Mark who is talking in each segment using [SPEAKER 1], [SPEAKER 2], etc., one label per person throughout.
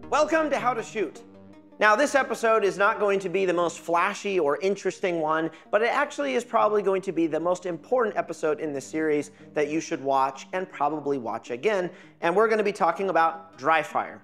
[SPEAKER 1] Welcome to How to Shoot. Now, this episode is not going to be the most flashy or interesting one, but it actually is probably going to be the most important episode in this series that you should watch and probably watch again. And we're going to be talking about dry fire.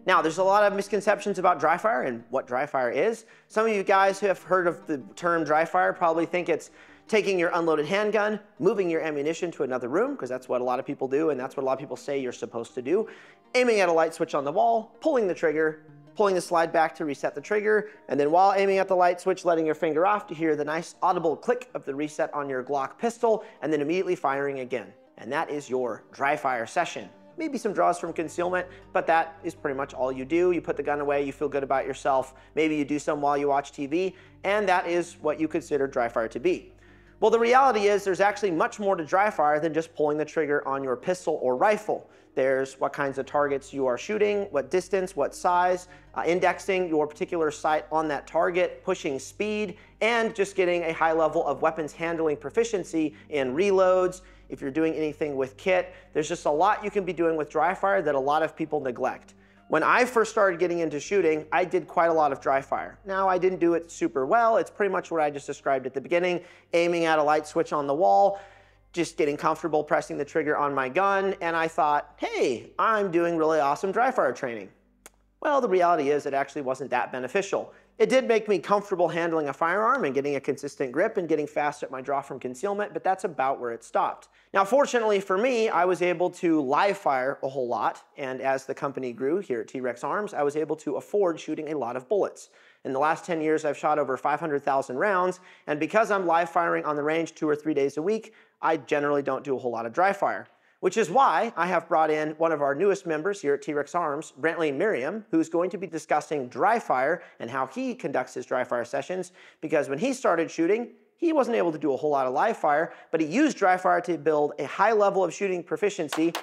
[SPEAKER 1] Now, there's a lot of misconceptions about dry fire and what dry fire is. Some of you guys who have heard of the term dry fire probably think it's taking your unloaded handgun, moving your ammunition to another room, because that's what a lot of people do and that's what a lot of people say you're supposed to do, aiming at a light switch on the wall, pulling the trigger, pulling the slide back to reset the trigger, and then while aiming at the light switch, letting your finger off to hear the nice audible click of the reset on your Glock pistol, and then immediately firing again. And that is your dry fire session. Maybe some draws from concealment, but that is pretty much all you do. You put the gun away, you feel good about yourself. Maybe you do some while you watch TV, and that is what you consider dry fire to be. Well, the reality is there's actually much more to dry fire than just pulling the trigger on your pistol or rifle. There's what kinds of targets you are shooting, what distance, what size, indexing your particular sight on that target, pushing speed, and just getting a high level of weapons handling proficiency in reloads. If you're doing anything with kit, there's just a lot you can be doing with dry fire that a lot of people neglect. When I first started getting into shooting, I did quite a lot of dry fire. Now, I didn't do it super well. It's pretty much what I just described at the beginning, aiming at a light switch on the wall, just getting comfortable pressing the trigger on my gun, and I thought, hey, I'm doing really awesome dry fire training. Well, the reality is it actually wasn't that beneficial. It did make me comfortable handling a firearm and getting a consistent grip and getting fast at my draw from concealment, but that's about where it stopped. Now, fortunately for me, I was able to live fire a whole lot, and as the company grew here at T.REX Arms, I was able to afford shooting a lot of bullets. In the last 10 years, I've shot over 500,000 rounds, and because I'm live firing on the range 2 or 3 days a week, I generally don't do a whole lot of dry fire. Which is why I have brought in one of our newest members here at T.REX Arms, Brantley Miriam, who's going to be discussing dry fire and how he conducts his dry fire sessions, because when he started shooting, he wasn't able to do a whole lot of live fire, but he used dry fire to build a high level of shooting proficiency,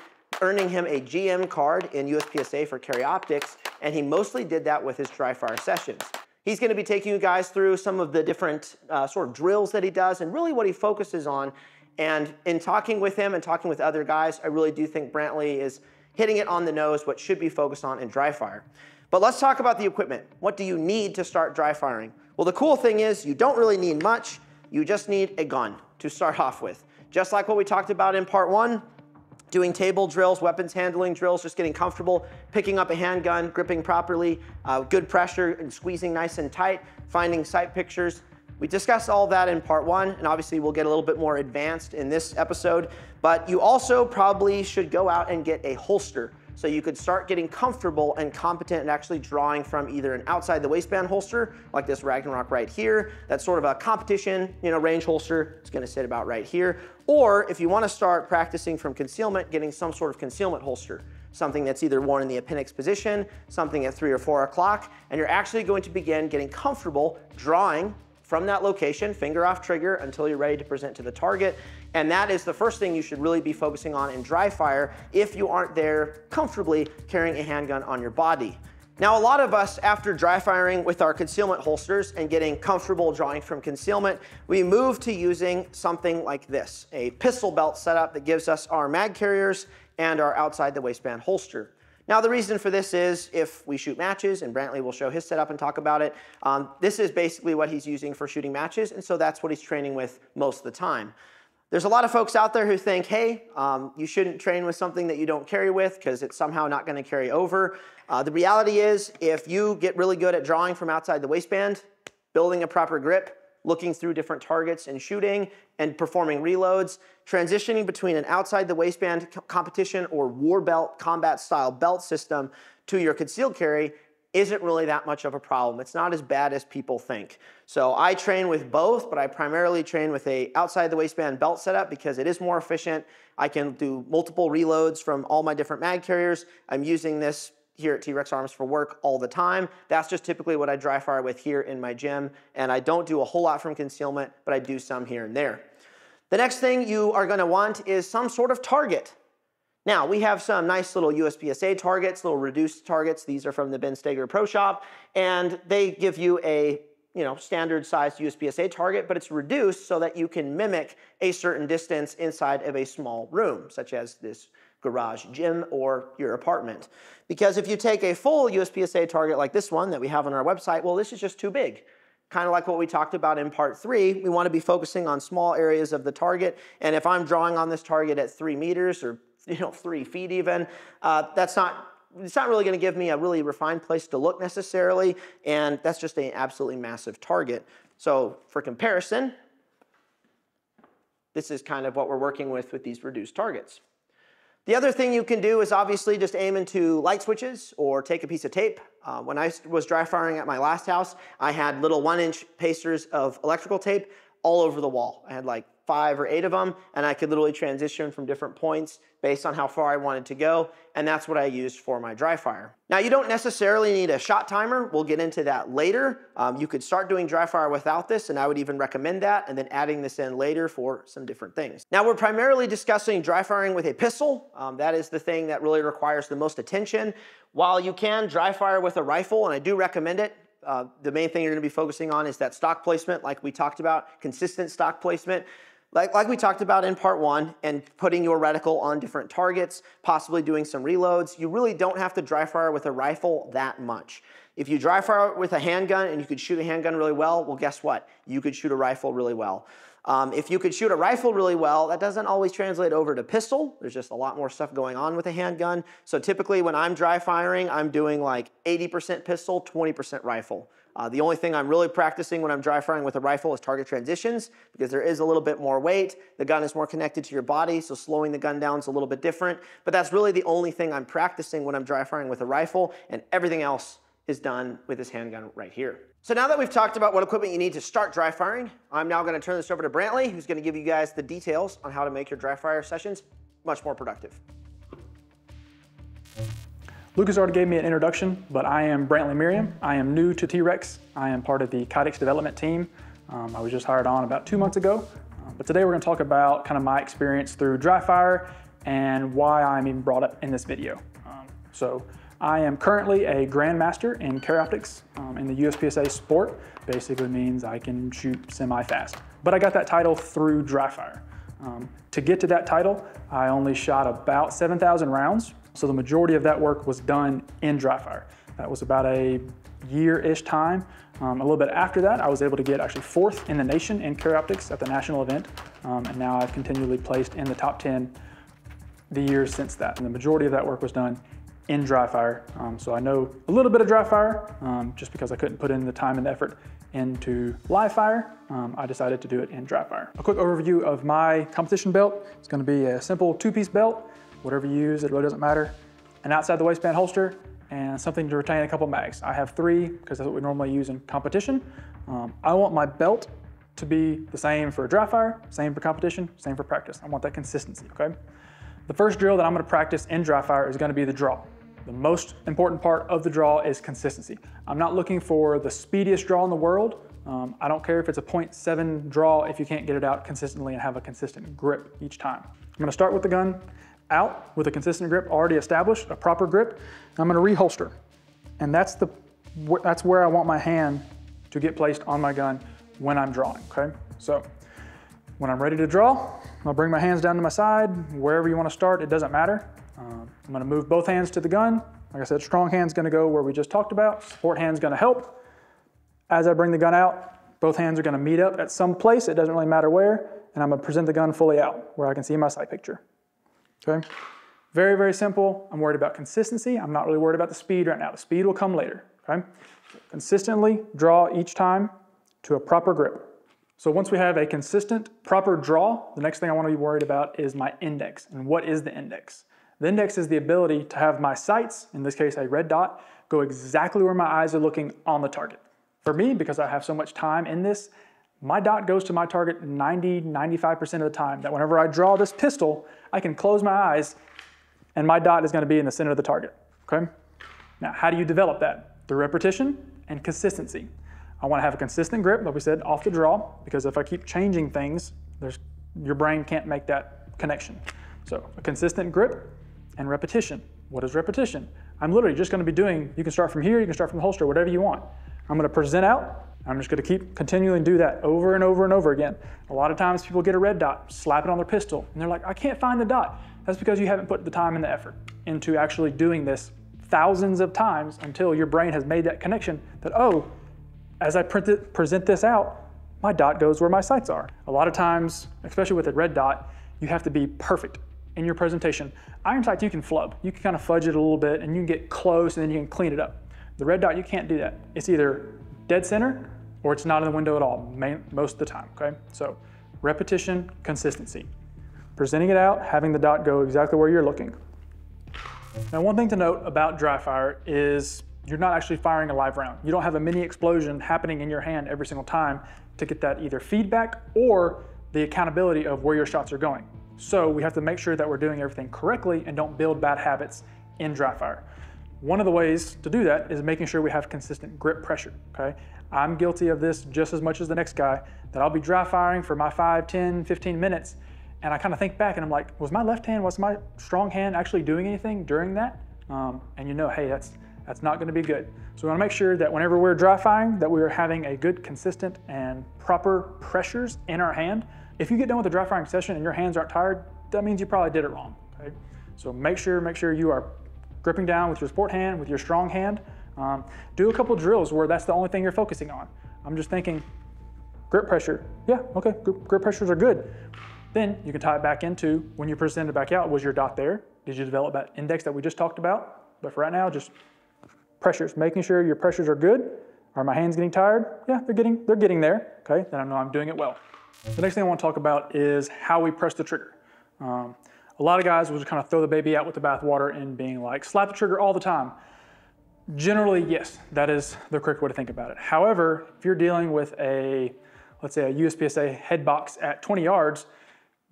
[SPEAKER 1] earning him a GM card in USPSA for carry optics, and he mostly did that with his dry fire sessions. He's going to be taking you guys through some of the different sort of drills that he does and really what he focuses on. And in talking with him and talking with other guys, I really do think Brantley is hitting it on the nose, what should be focused on in dry fire. But let's talk about the equipment. What do you need to start dry firing? Well, the cool thing is you don't really need much. You just need a gun to start off with. Just like what we talked about in part 1, doing table drills, weapons handling drills, just getting comfortable, picking up a handgun, gripping properly, good pressure and squeezing nice and tight, finding sight pictures. We discussed all that in part 1, and obviously we'll get a little bit more advanced in this episode, but you also probably should go out and get a holster so you could start getting comfortable and competent and actually drawing from either an outside the waistband holster, like this Ragnarok right here, that's sort of a competition, range holster. It's gonna sit about right here. Or if you wanna start practicing from concealment, getting some sort of concealment holster, something that's either worn in the appendix position, something at 3 or 4 o'clock, and you're actually going to begin getting comfortable drawing from that location, finger off trigger until you're ready to present to the target. And that is the first thing you should really be focusing on in dry fire if you aren't there comfortably carrying a handgun on your body. Now, a lot of us, after dry firing with our concealment holsters and getting comfortable drawing from concealment, we move to using something like this, a pistol belt setup that gives us our mag carriers and our outside the waistband holster. Now, the reason for this is if we shoot matches, and Brantley will show his setup and talk about it, this is basically what he's using for shooting matches, and so that's what he's training with most of the time. There's a lot of folks out there who think, hey, you shouldn't train with something that you don't carry with because it's somehow not going to carry over. The reality is if you get really good at drawing from outside the waistband, building a proper grip, looking through different targets and shooting and performing reloads, transitioning between an outside the waistband competition or war belt combat style belt system to your concealed carry isn't really that much of a problem. It's not as bad as people think. So I train with both, but I primarily train with a outside the waistband belt setup because it is more efficient. I can do multiple reloads from all my different mag carriers. I'm using this here at T.REX Arms for work all the time. That's just typically what I dry fire with here in my gym, and I don't do a whole lot from concealment, but I do some here and there. The next thing you are gonna want is some sort of target. Now, we have some nice little USPSA targets, little reduced targets. These are from the Ben Steger Pro Shop, and they give you a standard sized USPSA target, but it's reduced so that you can mimic a certain distance inside of a small room, such as this garage, gym, or your apartment. Because if you take a full USPSA target like this one that we have on our website, well, this is just too big. Kind of like what we talked about in part 3, we want to be focusing on small areas of the target. And if I'm drawing on this target at 3 meters or 3 feet even, it's not really going to give me a really refined place to look necessarily, and that's just an absolutely massive target. So for comparison, this is kind of what we're working with these reduced targets. The other thing you can do is obviously just aim into light switches or take a piece of tape. When I was dry firing at my last house, I had little 1-inch pasters of electrical tape all over the wall. I had like 5 or 8 of them, and I could literally transition from different points based on how far I wanted to go, and that's what I used for my dry fire. Now, you don't necessarily need a shot timer. We'll get into that later. You could start doing dry fire without this, and I would even recommend that, and then adding this in later for some different things. Now, we're primarily discussing dry firing with a pistol. That is the thing that really requires the most attention. While you can dry fire with a rifle, and I do recommend it, the main thing you're going to be focusing on is that stock placement, like we talked about, consistent stock placement. Like we talked about in part 1, and putting your reticle on different targets, possibly doing some reloads. You really don't have to dry fire with a rifle that much. If you dry fire with a handgun and you could shoot a handgun really well, well, guess what? You could shoot a rifle really well. If you could shoot a rifle really well, that doesn't always translate over to pistol. There's just a lot more stuff going on with a handgun. So typically when I'm dry firing, I'm doing like 80% pistol, 20% rifle. The only thing I'm really practicing when I'm dry firing with a rifle is target transitions, because there is a little bit more weight. The gun is more connected to your body, so slowing the gun down is a little bit different. But that's really the only thing I'm practicing when I'm dry firing with a rifle, and everything else is done with this handgun right here. So now that we've talked about what equipment you need to start dry firing, I'm now going to turn this over to Brantley, who's going to give you guys the details on how to make your dry fire sessions much more productive.
[SPEAKER 2] Lucas already gave me an introduction, but I am Brantley Merriam. I am new to T.REX. I am part of the Kydex development team. I was just hired on about 2 months ago. But today we're going to talk about kind of my experience through dry fire and why I'm even brought up in this video. So I am currently a Grandmaster in carry optics in the USPSA sport. Basically means I can shoot semi-fast. But I got that title through dry fire. To get to that title, I only shot about 7,000 rounds. So the majority of that work was done in dry fire. That was about a year-ish time. A little bit after that, I was able to get actually 4th in the nation in carry optics at the national event. And now I've continually placed in the top 10 the years since that. And the majority of that work was done in dry fire. So I know a little bit of dry fire, just because I couldn't put in the time and effort into live fire. I decided to do it in dry fire. A quick overview of my competition belt. It's going to be a simple 2-piece belt. Whatever you use, it really doesn't matter. An outside the waistband holster and something to retain a couple mags. I have 3 because that's what we normally use in competition. I want my belt to be the same for dry fire, same for competition, same for practice. I want that consistency, okay? The first drill that I'm gonna practice in dry fire is gonna be the draw. The most important part of the draw is consistency. I'm not looking for the speediest draw in the world. I don't care if it's a 0.7 draw if you can't get it out consistently and have a consistent grip each time. I'm gonna start with the gun out with a consistent grip already established, a proper grip. I'm gonna reholster. And that's where I want my hand to get placed on my gun when I'm drawing, okay? So when I'm ready to draw, I'll bring my hands down to my side, wherever you wanna start, it doesn't matter. I'm gonna move both hands to the gun. Like I said, strong hand's gonna go where we just talked about. Support hand's gonna help. As I bring the gun out, both hands are gonna meet up at some place, it doesn't really matter where, and I'm gonna present the gun fully out, where I can see my sight picture. Okay, very, very simple. I'm worried about consistency. I'm not really worried about the speed right now. The speed will come later, okay? Consistently draw each time to a proper grip. So once we have a consistent, proper draw, the next thing I want to be worried about is my index. And what is the index? The index is the ability to have my sights, in this case a red dot, go exactly where my eyes are looking on the target. For me, because I have so much time in this, my dot goes to my target 90–95% of the time, that whenever I draw this pistol, I can close my eyes and my dot is going to be in the center of the target, okay? Now, how do you develop that? Through repetition and consistency. I want to have a consistent grip, like we said, off the draw, because if I keep changing things, your brain can't make that connection. So a consistent grip and repetition. What is repetition? I'm literally just going to be doing, you can start from here, you can start from the holster, whatever you want. I'm going to present out. I'm just going to keep continuing to do that over and over and over again. A lot of times people get a red dot, slap it on their pistol, and they're like, I can't find the dot. That's because you haven't put the time and the effort into actually doing this thousands of times until your brain has made that connection that, oh, as I present this out, my dot goes where my sights are. A lot of times, especially with a red dot, you have to be perfect in your presentation. Iron sights, you can flub. You can kind of fudge it a little bit and you can get close and then you can clean it up. The red dot, you can't do that. It's either dead center or it's not in the window at all, most of the time, okay? So repetition, consistency. Presenting it out, having the dot go exactly where you're looking. Now, one thing to note about dry fire is you're not actually firing a live round. You don't have a mini explosion happening in your hand every single time to get that either feedback or the accountability of where your shots are going. So we have to make sure that we're doing everything correctly and don't build bad habits in dry fire. One of the ways to do that is making sure we have consistent grip pressure, okay? I'm guilty of this just as much as the next guy, that I'll be dry firing for my 5, 10, 15 minutes, and I kind of think back and I'm like, was my left hand, was my strong hand actually doing anything during that? And you know, hey, that's not gonna be good. So we wanna make sure that whenever we're dry firing, that we're having a good, consistent, and proper pressures in our hand. If you get done with a dry firing session and your hands aren't tired, that means you probably did it wrong, okay? So make sure you are gripping down with your sport hand, with your strong hand. Do a couple drills where that's the only thing you're focusing on. I'm just thinking, grip pressure, yeah, okay, grip pressures are good. Then you can tie it back into when you present it back out, was your dot there? Did you develop that index that we just talked about? But for right now, just pressures, making sure your pressures are good. Are my hands getting tired? Yeah, they're getting there, okay? Then I know I'm doing it well. The next thing I want to talk about is how we press the trigger. A lot of guys will just kind of throw the baby out with the bathwater and being like, slap the trigger all the time. Generally, yes, that is the correct way to think about it. However, if you're dealing with let's say a USPSA head box at 20 yards,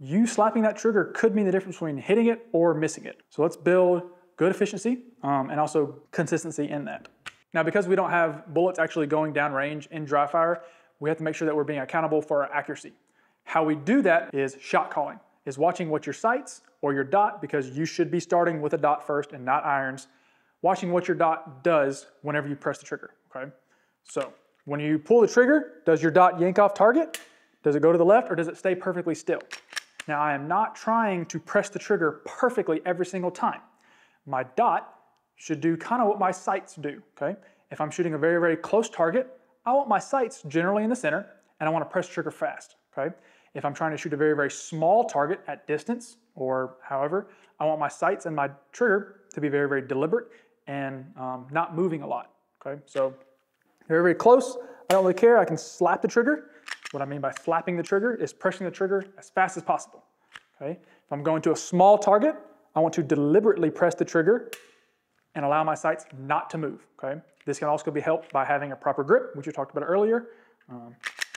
[SPEAKER 2] you slapping that trigger could mean the difference between hitting it or missing it. So let's build good efficiency and also consistency in that. Now, because we don't have bullets actually going down range in dry fire, we have to make sure that we're being accountable for our accuracy. How we do that is shot calling, is watching what your sights or your dot, because you should be starting with a dot first and not irons, watching what your dot does whenever you press the trigger, okay? So when you pull the trigger, does your dot yank off target? Does it go to the left or does it stay perfectly still? Now, I am not trying to press the trigger perfectly every single time. My dot should do kind of what my sights do, okay? If I'm shooting a very, very close target, I want my sights generally in the center and I want to press the trigger fast, okay? If I'm trying to shoot a very, very small target at distance or however, I want my sights and my trigger to be very, very deliberate and not moving a lot, okay? So very, very close, I don't really care, I can slap the trigger. What I mean by slapping the trigger is pressing the trigger as fast as possible, okay? If I'm going to a small target, I want to deliberately press the trigger and allow my sights not to move, okay? This can also be helped by having a proper grip, which we talked about earlier,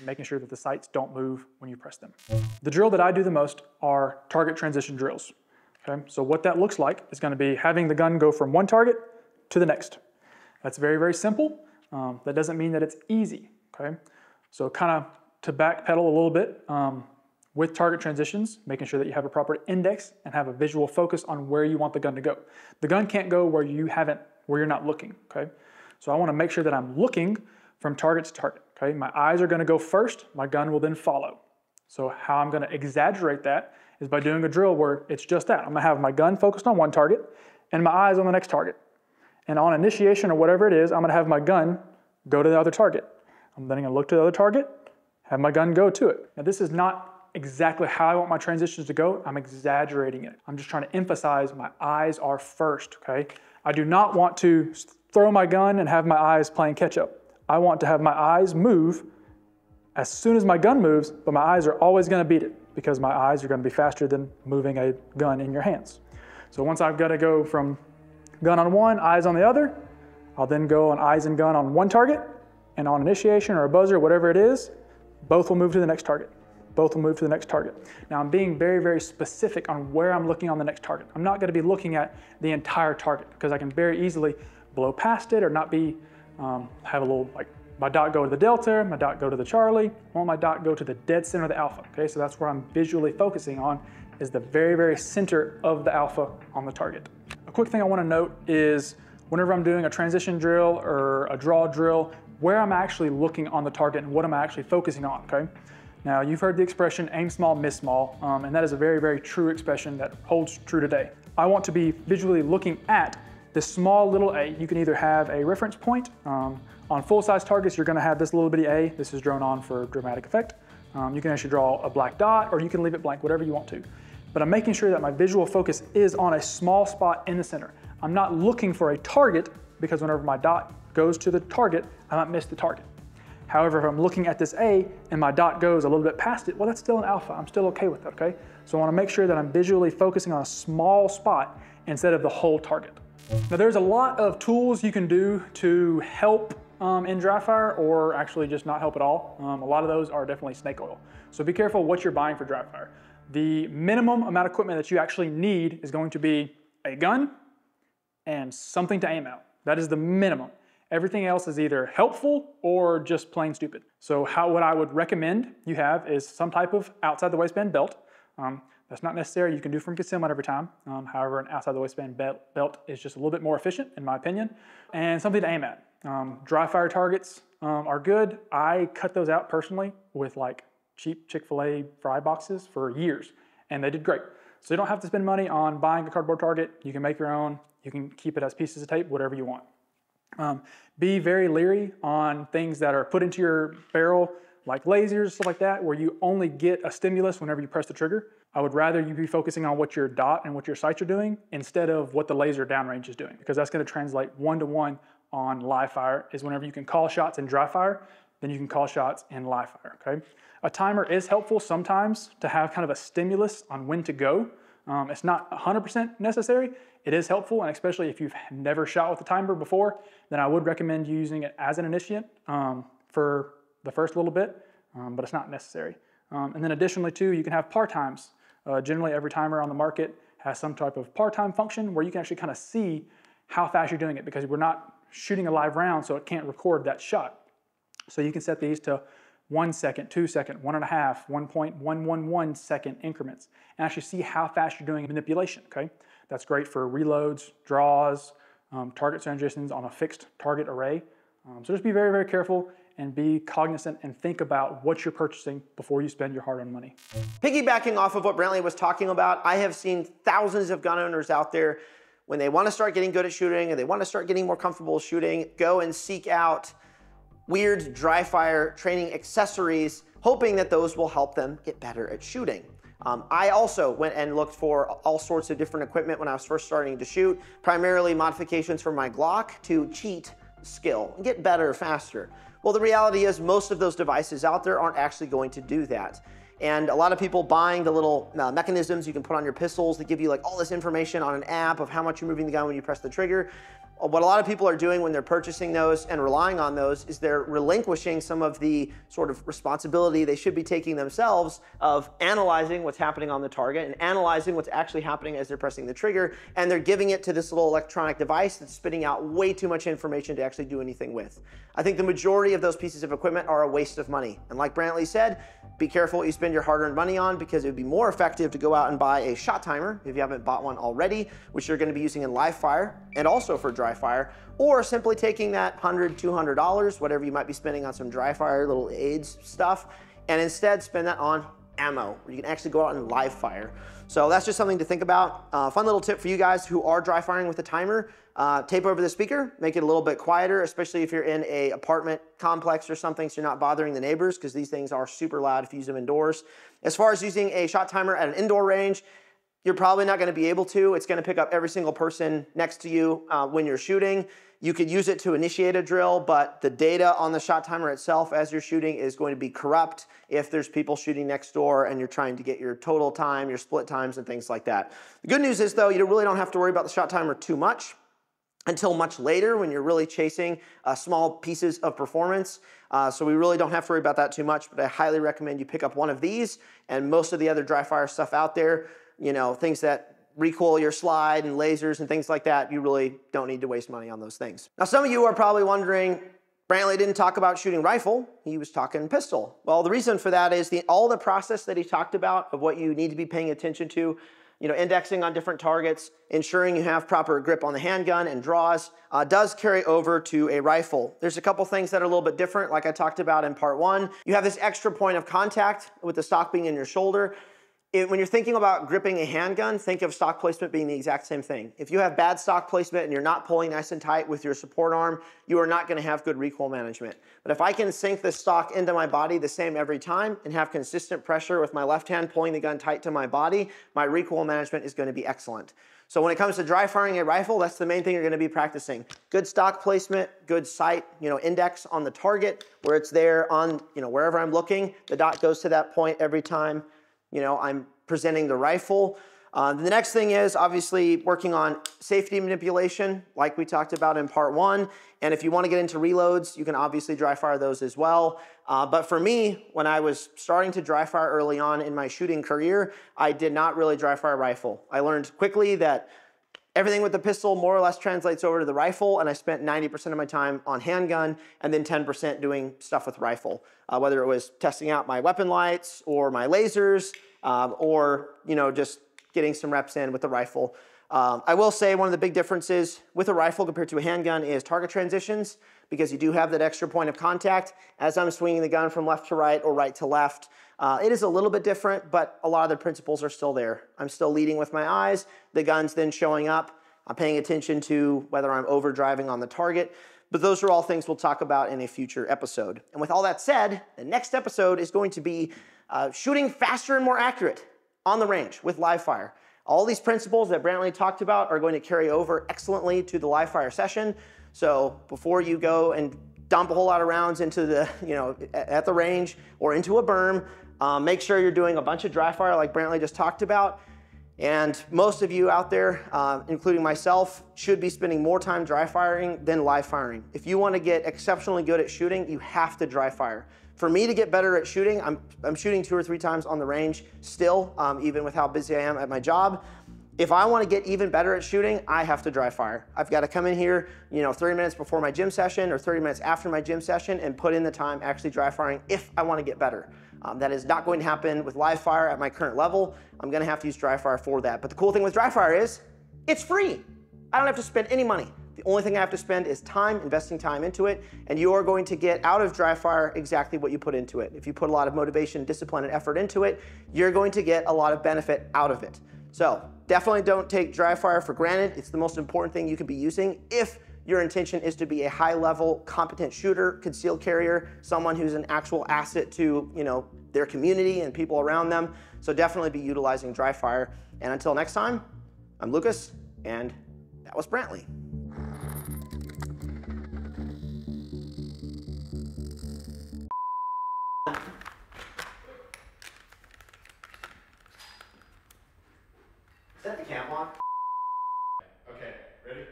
[SPEAKER 2] making sure that the sights don't move when you press them. The drill that I do the most are target transition drills, okay? So what that looks like is gonna be having the gun go from one target to the next. That's very, very simple. That doesn't mean that it's easy, okay? So kind of to backpedal a little bit with target transitions, making sure that you have a proper index and have a visual focus on where you want the gun to go. The gun can't go where you're not looking, okay? So I wanna make sure that I'm looking from target to target, okay? My eyes are gonna go first, my gun will then follow. So how I'm gonna exaggerate that is by doing a drill where it's just that. I'm gonna have my gun focused on one target and my eyes on the next target. And on initiation or whatever it is, I'm gonna have my gun go to the other target. I'm then gonna look to the other target, have my gun go to it. Now this is not exactly how I want my transitions to go. I'm exaggerating it. I'm just trying to emphasize my eyes are first, okay? I do not want to throw my gun and have my eyes playing catch up. I want to have my eyes move as soon as my gun moves, but my eyes are always gonna beat it because my eyes are gonna be faster than moving a gun in your hands. So once I've gotta go from gun on one, eyes on the other, I'll then go on eyes and gun on one target, and on initiation or a buzzer, whatever it is, both will move to the next target. Both will move to the next target. Now I'm being very, very specific on where I'm looking on the next target. I'm not gonna be looking at the entire target because I can very easily blow past it or not be, have a little, like my dot go to the delta, my dot go to the Charlie, I want my dot go to the dead center of the alpha, okay? So that's where I'm visually focusing on is the very, very center of the alpha on the target. A quick thing I wanna note is whenever I'm doing a transition drill or a draw drill, where I'm actually looking on the target and what am I actually focusing on, okay? Now, you've heard the expression aim small, miss small, and that is a very, very true expression that holds true today. I want to be visually looking at this small little A. You can either have a reference point. On full-size targets, you're gonna have this little bitty A. This is drawn on for dramatic effect. You can actually draw a black dot, or you can leave it blank, whatever you want to. But I'm making sure that my visual focus is on a small spot in the center. I'm not looking for a target, because whenever my dot goes to the target, I might miss the target. However, if I'm looking at this A and my dot goes a little bit past it, well, that's still an alpha. I'm still okay with that, okay? So I wanna make sure that I'm visually focusing on a small spot instead of the whole target. Now, there's a lot of tools you can do to help in dry fire, or actually just not help at all. A lot of those are definitely snake oil. So be careful what you're buying for dry fire. The minimum amount of equipment that you actually need is going to be a gun and something to aim at. That is the minimum. Everything else is either helpful or just plain stupid. So what I would recommend you have is some type of outside the waistband belt. That's not necessary. You can do from concealment every time. However, an outside the waistband belt is just a little bit more efficient, in my opinion, and something to aim at. Dry fire targets are good. I cut those out personally with like cheap Chick-fil-A fry boxes for years, and they did great. So you don't have to spend money on buying a cardboard target. You can make your own. You can keep it as pieces of tape, whatever you want. Be very leery on things that are put into your barrel, like lasers, stuff like that, where you only get a stimulus whenever you press the trigger. I would rather you be focusing on what your dot and what your sights are doing instead of what the laser downrange is doing, because that's going to translate one-to-one on live fire. Is whenever you can call shots in dry fire, then you can call shots in live fire, okay? A timer is helpful sometimes to have kind of a stimulus on when to go. It's not 100% necessary. It is helpful, and especially if you've never shot with a timer before, then I would recommend you using it as an initiate for the first little bit, but it's not necessary. And then additionally too, you can have par times. Generally every timer on the market has some type of par time function where you can actually kind of see how fast you're doing it, because we're not shooting a live round, so it can't record that shot. So you can set these to 1 second, 2 second, 1.5, 1.111 second increments, and actually see how fast you're doing manipulation, okay? That's great for reloads, draws, target transitions on a fixed target array. So just be very, very careful and be cognizant and think about what you're purchasing before you spend your hard-earned money.
[SPEAKER 1] Piggybacking off of what Brantley was talking about, I have seen thousands of gun owners out there, when they want to start getting good at shooting and they want to start getting more comfortable shooting, go and seek out weird dry fire training accessories, hoping that those will help them get better at shooting. I also went and looked for all sorts of different equipment when I was first starting to shoot, primarily modifications for my Glock to cheat skill and get better faster. Well, the reality is most of those devices out there aren't actually going to do that. And a lot of people buying the little mechanisms you can put on your pistols that give you like all this information on an app of how much you're moving the gun when you press the trigger. What a lot of people are doing when they're purchasing those and relying on those is they're relinquishing some of the sort of responsibility they should be taking themselves of analyzing what's happening on the target and analyzing what's actually happening as they're pressing the trigger, and they're giving it to this little electronic device that's spitting out way too much information to actually do anything with. I think the majority of those pieces of equipment are a waste of money. And like Brantley said, be careful what you spend your hard-earned money on, because it would be more effective to go out and buy a shot timer if you haven't bought one already, which you're going to be using in live fire and also for dry fire, or simply taking that $100, $200, whatever you might be spending on some dry fire little aids stuff, and instead spend that on ammo, where you can actually go out and live fire. So that's just something to think about. Fun little tip for you guys who are dry firing with a timer. Tape over the speaker, make it a little bit quieter, especially if you're in a apartment complex or something, so you're not bothering the neighbors, because these things are super loud if you use them indoors. As far as using a shot timer at an indoor range, you're probably not going to be able to. It's going to pick up every single person next to you when you're shooting. You could use it to initiate a drill, but the data on the shot timer itself as you're shooting is going to be corrupt if there's people shooting next door and you're trying to get your total time, your split times, and things like that. The good news is, though, you really don't have to worry about the shot timer too much until much later when you're really chasing small pieces of performance. So we really don't have to worry about that too much, but I highly recommend you pick up one of these and most of the other dry fire stuff out there, you know, things that recoil your slide and lasers and things like that. You really don't need to waste money on those things. Now, some of you are probably wondering, Brantley didn't talk about shooting rifle, he was talking pistol. Well, the reason for that is all the process that he talked about of what you need to be paying attention to indexing on different targets, ensuring you have proper grip on the handgun and draws, does carry over to a rifle. There's a couple things that are a little bit different, like I talked about in part 1. You have this extra point of contact with the stock being in your shoulder. When you're thinking about gripping a handgun, think of stock placement being the exact same thing. If you have bad stock placement and you're not pulling nice and tight with your support arm, you are not going to have good recoil management. But if I can sink the stock into my body the same every time and have consistent pressure with my left hand pulling the gun tight to my body, my recoil management is going to be excellent. So when it comes to dry firing a rifle, that's the main thing you're going to be practicing. Good stock placement, good sight, index on the target where it's there on, wherever I'm looking, the dot goes to that point every time. I'm presenting the rifle. The next thing is obviously working on safety manipulation, like we talked about in part 1. And if you want to get into reloads, you can obviously dry fire those as well. But for me, when I was starting to dry fire early on in my shooting career, I did not really dry fire a rifle. I learned quickly that everything with the pistol more or less translates over to the rifle, and I spent 90% of my time on handgun and then 10% doing stuff with rifle, whether it was testing out my weapon lights or my lasers, or just getting some reps in with the rifle. I will say one of the big differences with a rifle compared to a handgun is target transitions, because you do have that extra point of contact as I'm swinging the gun from left to right or right to left. It is a little bit different, but a lot of the principles are still there. I'm still leading with my eyes, the gun's then showing up. I'm paying attention to whether I'm overdriving on the target, but those are all things we'll talk about in a future episode. And with all that said, the next episode is going to be shooting faster and more accurate on the range with live fire. All these principles that Brantley talked about are going to carry over excellently to the live fire session. So before you go and dump a whole lot of rounds into the, at the range or into a berm, make sure you're doing a bunch of dry fire like Brantley just talked about. And most of you out there, including myself, should be spending more time dry firing than live firing. If you want to get exceptionally good at shooting, you have to dry fire. For me to get better at shooting, I'm shooting 2 or 3 times on the range still, even with how busy I am at my job. If I want to get even better at shooting, I have to dry fire. I've got to come in here, 30 minutes before my gym session or 30 minutes after my gym session and put in the time actually dry firing if I want to get better. That is not going to happen with live fire at my current level. I'm going to have to use dry fire for that. But the cool thing with dry fire is it's free. I don't have to spend any money. The only thing I have to spend is time, investing time into it, and you are going to get out of dry fire exactly what you put into it. If you put a lot of motivation, discipline, and effort into it, you're going to get a lot of benefit out of it. So definitely don't take dry fire for granted. It's the most important thing you can be using if your intention is to be a high-level, competent shooter, concealed carrier, someone who's an actual asset to their community and people around them. So definitely be utilizing dry fire. And until next time, I'm Lucas, and that was Brantley. Is that the cam on?
[SPEAKER 3] Okay, ready?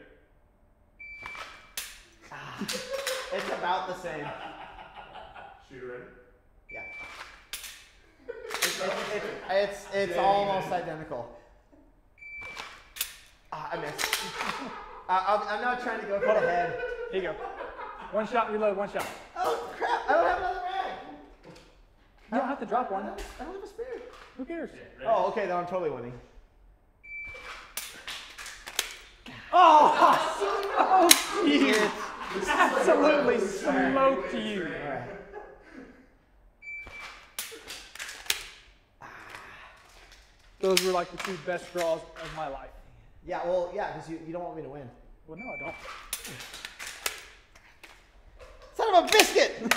[SPEAKER 1] It's about the same.
[SPEAKER 3] Shooter ready?
[SPEAKER 1] Yeah. It's almost identical. I missed. I'm not trying to go for the head.
[SPEAKER 2] Here you go. One shot, reload, one shot.
[SPEAKER 1] Oh crap! I don't have another mag.
[SPEAKER 2] You don't have to drop one.
[SPEAKER 1] I don't have a spare.
[SPEAKER 2] Who cares?
[SPEAKER 1] Oh, okay, then I'm totally winning. Oh, shit!
[SPEAKER 2] Absolutely smoked you.
[SPEAKER 1] All right.
[SPEAKER 2] Those were like the 2 best draws of my life.
[SPEAKER 1] Yeah, well, yeah, because you don't want me to win.
[SPEAKER 2] Well, no, I don't.
[SPEAKER 1] Son of a biscuit!